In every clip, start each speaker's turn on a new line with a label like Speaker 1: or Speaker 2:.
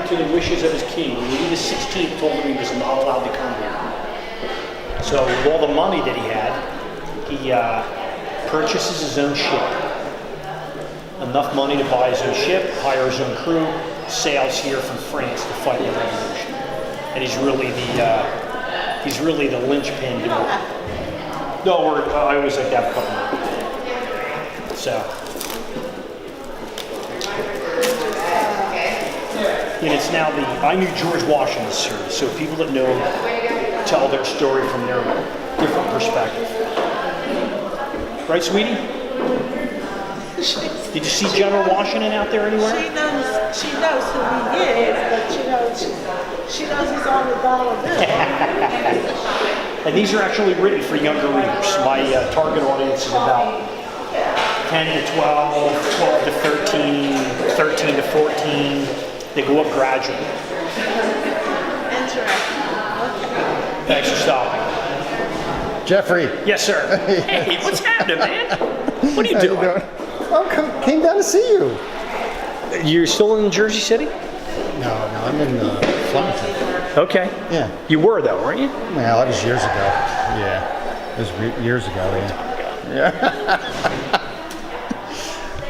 Speaker 1: to the wishes of his king. Louis XVI told him he was not allowed to come here. So with all the money that he had, he purchases his own ship. Enough money to buy his own ship, hire his own crew, sails here from France to fight the revolution. And he's really the linchpin to it. No, I always like to have a couple more. So. And it's now the I Knew George Washington series. So people that know him tell their story from their different perspective. Right, sweetie? Did you see General Washington out there anywhere?
Speaker 2: She knows who he is, but she knows he's on the dollar bill.
Speaker 1: And these are actually written for younger readers. My target audience is about 10 to 12, 12 to 13, 13 to 14. They go up gradually.
Speaker 2: Interesting. Okay.
Speaker 1: Thanks for stopping.
Speaker 3: Jeffrey.
Speaker 1: Yes, sir. Hey, what's happening, man? What are you doing?
Speaker 3: Oh, came down to see you.
Speaker 1: You're still in Jersey City?
Speaker 3: No, I'm in Flemington.
Speaker 1: Okay.
Speaker 3: Yeah.
Speaker 1: You were though, weren't you?
Speaker 3: Well, that was years ago. Yeah, it was years ago. Yeah.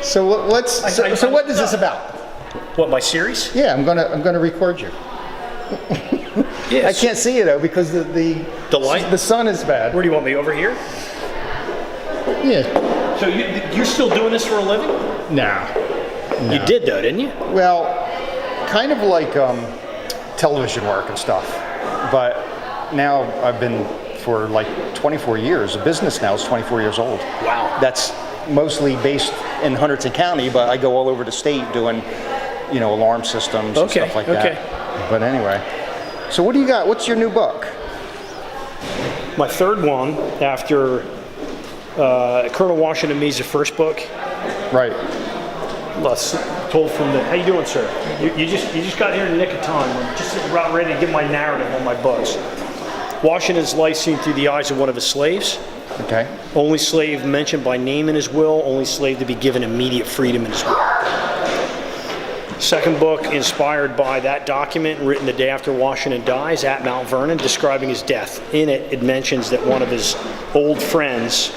Speaker 3: So what is this about?
Speaker 1: What, my series?
Speaker 3: Yeah, I'm gonna record you.
Speaker 1: Yes.
Speaker 3: I can't see you though because the
Speaker 1: light?
Speaker 3: the sun is bad.
Speaker 1: Where do you want me, over here?
Speaker 3: Yeah.
Speaker 1: So you're still doing this for a living?
Speaker 3: No.
Speaker 1: You did though, didn't you?
Speaker 3: Well, kind of like television work and stuff. But now I've been for like 24 years. The business now is 24 years old.
Speaker 1: Wow.
Speaker 3: That's mostly based in Hunterdon County, but I go all over the state doing, alarm systems and stuff like that. But anyway, so what do you got? What's your new book?
Speaker 1: My third one after Colonel Washington Me's the first book.
Speaker 3: Right.
Speaker 1: Told from the. How you doing, sir? You just got here in the nick of time. I'm just about ready to give my narrative on my books. Washington's life seen through the eyes of one of his slaves.
Speaker 3: Okay.
Speaker 1: Only slave mentioned by name in his will. Only slave to be given immediate freedom in his will. Second book, inspired by that document, written the day after Washington dies at Mount Vernon, describing his death. In it, it mentions that one of his old friends,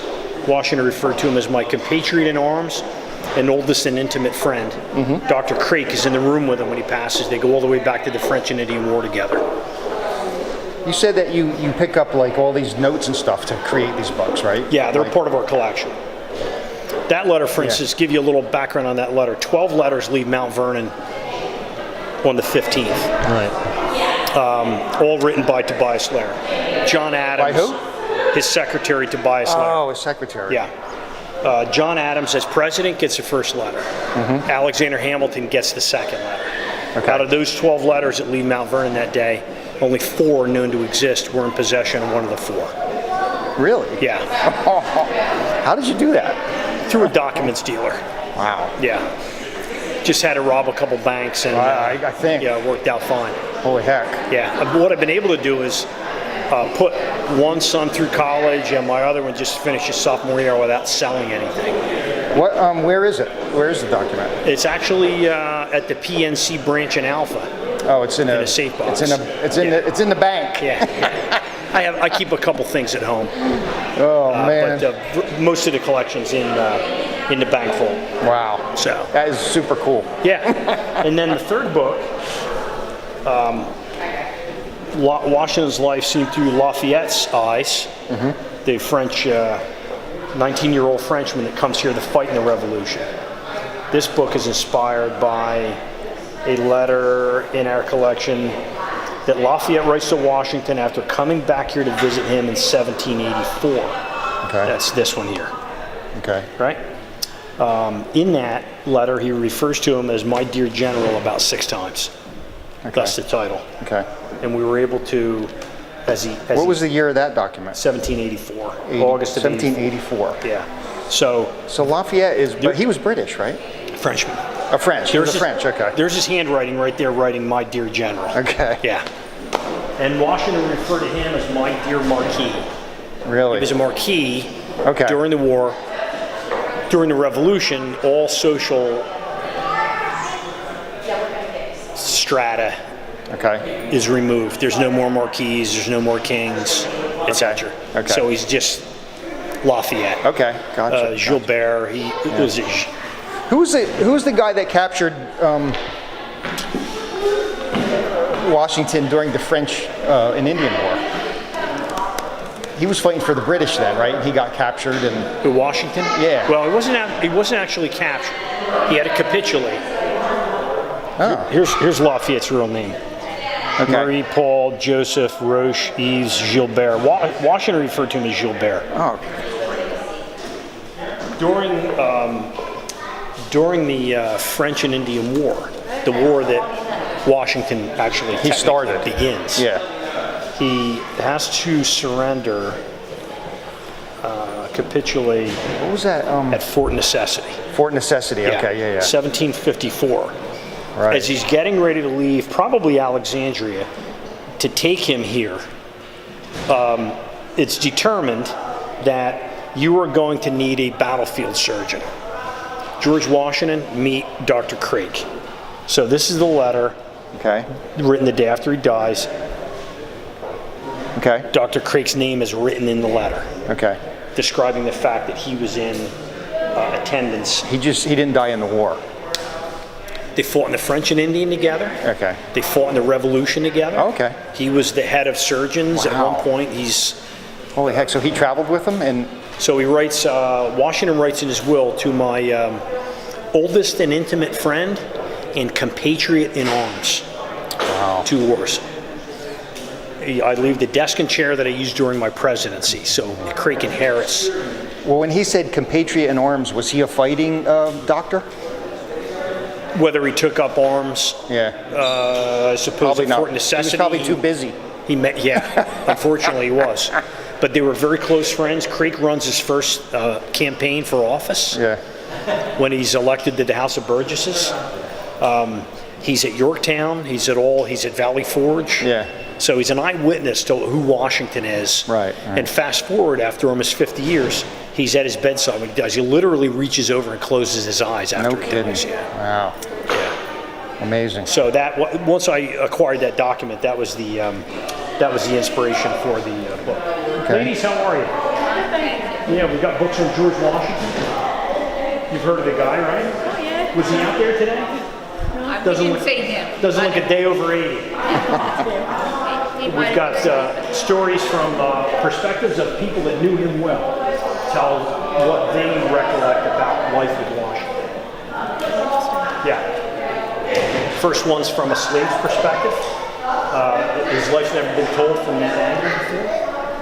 Speaker 1: Washington referred to him as my compatriot in arms, an oldest and intimate friend. Mm-hmm. Dr. Craik is in the room with him when he passes. They go all the way back to the French and Indian War together.
Speaker 3: You said that you pick up like all these notes and stuff to create these books, right?
Speaker 1: Yeah, they're part of our collection. That letter, for instance, give you a little background on that letter. 12 letters leave Mount Vernon on the 15th.
Speaker 3: Right.
Speaker 1: All written by Tobias Lair. John Adams.
Speaker 3: By who?
Speaker 1: His secretary, Tobias Lair.
Speaker 3: Oh, his secretary.
Speaker 1: Yeah. John Adams, as president, gets the first letter. Mm-hmm. Alexander Hamilton gets the second letter. Okay. Out of those 12 letters that leave Mount Vernon that day, only 4 known to exist were in possession of one of the 4.
Speaker 3: Really?
Speaker 1: Yeah.
Speaker 3: How did you do that?
Speaker 1: Through a documents dealer.
Speaker 3: Wow.
Speaker 1: Yeah. Just had to rob a couple banks and
Speaker 3: I think.
Speaker 1: Yeah, it worked out fine.
Speaker 3: Holy heck.
Speaker 1: Yeah. What I've been able to do is put one son through college and my other one just finished his sophomore year without selling anything.
Speaker 3: What? Where is it? Where is the document?
Speaker 1: It's actually at the PNC branch in Alpha.
Speaker 3: Oh, it's in a
Speaker 1: safe box.
Speaker 3: It's in the bank.
Speaker 1: Yeah. I keep a couple things at home.
Speaker 3: Oh man!
Speaker 1: But most of the collection's in the bank vault.
Speaker 3: Wow.
Speaker 1: So
Speaker 3: that is super cool.
Speaker 1: Yeah. And then the third book, Washington's life seen through Lafayette's eyes. Mm-hmm. The French, 19-year-old Frenchman that comes here to fight in the Revolution. This book is inspired by a letter in our collection that Lafayette writes to Washington after coming back here to visit him in 1784.
Speaker 3: Okay.
Speaker 1: That's this one here.
Speaker 3: Okay.
Speaker 1: Right? In that letter, he refers to him as my dear general about 6 times. Okay. That's the title.
Speaker 3: Okay.
Speaker 1: And we were able to,
Speaker 3: what was the year of that document?
Speaker 1: 1784. August of
Speaker 3: 1784.
Speaker 1: Yeah. So
Speaker 3: Lafayette but he was British, right?
Speaker 1: Frenchman.
Speaker 3: A French. He was a French. Okay.
Speaker 1: There's his handwriting right there, writing "My dear general."
Speaker 3: Okay.
Speaker 1: Yeah. And Washington referred to him as "My dear Marquis."
Speaker 3: Really?
Speaker 1: He was a Marquis.
Speaker 3: Okay.
Speaker 1: During the war, during the Revolution, all social strata
Speaker 3: Okay.
Speaker 1: is removed. There's no more marquis, there's no more kings, etc.
Speaker 3: Okay.
Speaker 1: So he's just Lafayette.
Speaker 3: Okay. Gotcha.
Speaker 1: Gilbert, he was a,
Speaker 3: Who's the guy that captured Washington during the French and Indian War? He was fighting for the British then, right? He got captured and
Speaker 1: Washington?
Speaker 3: Yeah.
Speaker 1: Well, he wasn't actually captured. He had to capitulate.
Speaker 3: oh,
Speaker 1: Here's Lafayette's real name.
Speaker 3: okay.
Speaker 1: Marie Paul Joseph Roche Yves Gilbert. Washington referred to him as Gilbert.
Speaker 3: Oh,
Speaker 1: During the French and Indian War, the war that Washington actually
Speaker 3: he started.
Speaker 1: begins.
Speaker 3: Yeah.
Speaker 1: He has to surrender, capitulate
Speaker 3: What was that?
Speaker 1: at Fort Necessity.
Speaker 3: Fort Necessity. Okay. Yeah.
Speaker 1: 1754.
Speaker 3: Right.
Speaker 1: As he's getting ready to leave, probably Alexandria, to take him here, it's determined that you are going to need a battlefield surgeon. George Washington, meet Dr. Craig. So this is the letter
Speaker 3: Okay.
Speaker 1: written the day after he dies.
Speaker 3: Okay.
Speaker 1: Dr. Craig's name is written in the letter,
Speaker 3: Okay.
Speaker 1: describing the fact that he was in attendance.
Speaker 3: He didn't die in the war.
Speaker 1: They fought in the French and Indian together.
Speaker 3: Okay.
Speaker 1: They fought in the Revolution together.
Speaker 3: Okay.
Speaker 1: He was the head of surgeons at
Speaker 3: Wow.
Speaker 1: one point.
Speaker 3: Holy heck! So he traveled with them, and
Speaker 1: So he writes, Washington writes in his will, to my oldest and intimate friend and compatriot in arms.
Speaker 3: wow.
Speaker 1: 2 wars. I leave the desk and chair that I used during my presidency. So Craig and Harris.
Speaker 3: Well, when he said compatriot in arms, was he a fighting doctor?
Speaker 1: Whether he took up arms,
Speaker 3: Yeah.
Speaker 1: I suppose
Speaker 3: Probably
Speaker 1: at
Speaker 3: not.
Speaker 1: Fort
Speaker 3: He was
Speaker 1: Necessity.
Speaker 3: probably too busy.
Speaker 1: He met, yeah, unfortunately he was. But they were very close friends. Craig runs his first campaign for office
Speaker 3: Yeah.
Speaker 1: when he's elected to the House of Burgesses. He's at Yorktown. He's at Valley Forge.
Speaker 3: Yeah.
Speaker 1: So he's an eyewitness to who Washington is.
Speaker 3: Right.
Speaker 1: And fast forward, after almost 50 years, he's at his bedside when he dies. He literally reaches over and closes his eyes after
Speaker 3: No
Speaker 1: he
Speaker 3: kidding.
Speaker 1: dies. Yeah.
Speaker 3: Wow.
Speaker 1: Yeah.
Speaker 3: Amazing.
Speaker 1: So once I acquired that document, that was the inspiration for the book.
Speaker 3: Okay.
Speaker 1: Ladies, how are you? Yeah, we've got books on George Washington. You've heard of the guy, right?
Speaker 2: Oh, yeah.
Speaker 1: Was he out there today?
Speaker 4: I
Speaker 1: Doesn't
Speaker 4: didn't
Speaker 1: look-
Speaker 4: see him.
Speaker 1: Doesn't look a day over 80.
Speaker 4: He
Speaker 1: We've
Speaker 4: might
Speaker 1: got
Speaker 4: have-
Speaker 1: stories from perspectives of people that knew him well, tell what they recollect about life with Washington. Yeah. First one's from a slave's perspective. His life's never been told from that angle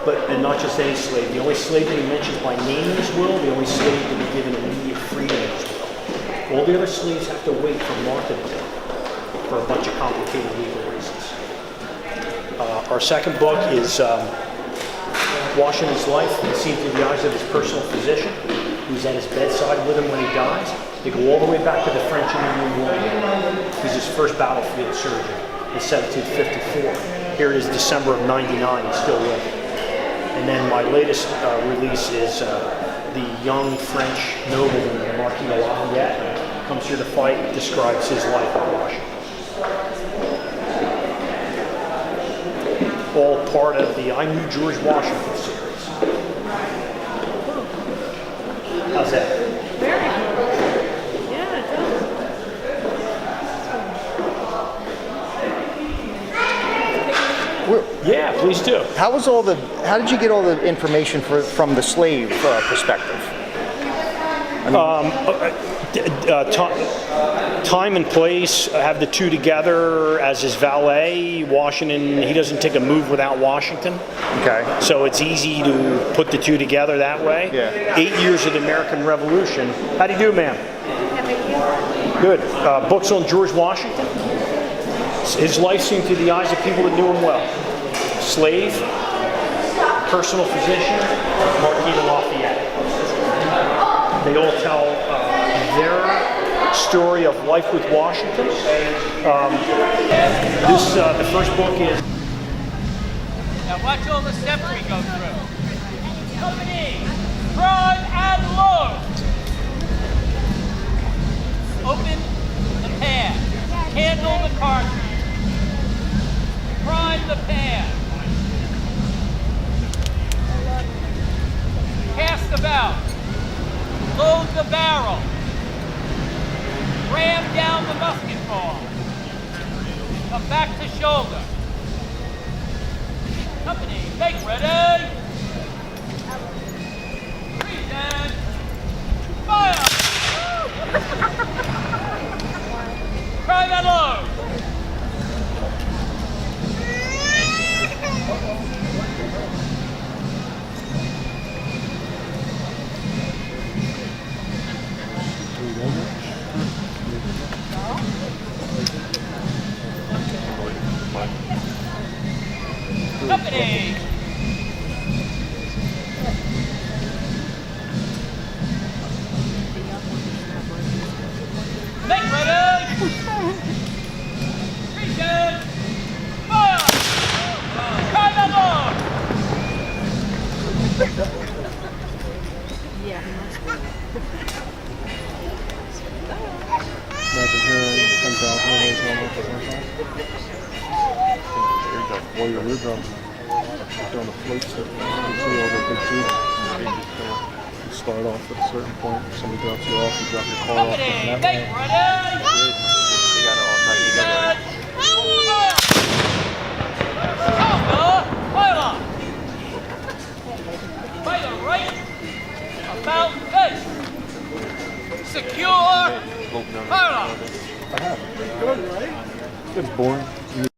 Speaker 1: before, and not just any slave. The only slave that he mentions by name in his will, the only slave to be given immediate freedom in his will. All the other slaves have to wait for martyrdom for a bunch of complicated legal reasons. Our second book is Washington's life, seen through the eyes of his personal physician, who's at his bedside with him when he dies. They go all the way back to the French and Indian War. He's his first battlefield surgeon in 1754. Here it is, December of '99, he's still living. And then my latest release is the young French nobleman, the Marquis de Lafayette, comes here to fight, describes his life at Washington. All part of the I Knew George Washington series. How's that?
Speaker 2: Very good. Yeah, it does.
Speaker 1: Yeah, please do.
Speaker 3: How did you get all the information from the slave perspective?
Speaker 1: Time and place, have the two together as his valet. Washington, he doesn't take a move without Washington.
Speaker 3: Okay.
Speaker 1: So it's easy to put the two together that way.
Speaker 3: Yeah.
Speaker 1: 8 years of the American Revolution. How do you do, ma'am? Good. Books on George Washington. His life seen through the eyes of people that knew him well. Slave, personal physician, Marquis de Lafayette. They all tell their story of life with Washington. The first book is.
Speaker 5: Now watch all the steps we go through. Company, prime and low. Open the pan. Handle the cartridge. Load the barrel. Ram down the musket ball. Come back to shoulder. Company, make ready. Reset. Fire. Try that load. Company. Make ready. Reset. Fire. Try that load.
Speaker 6: Imagine hearing 10,000 of those going off at the same time. While your eardrums down the floats, you see all the big tubes. You start off at a certain point, somebody drops you off, you drop your car off.
Speaker 5: Company,
Speaker 6: And
Speaker 5: make
Speaker 6: that
Speaker 5: ready.
Speaker 6: they got it all tied together.
Speaker 5: Fire on. By the right, about face. Secure. Fire on.
Speaker 6: It's boring.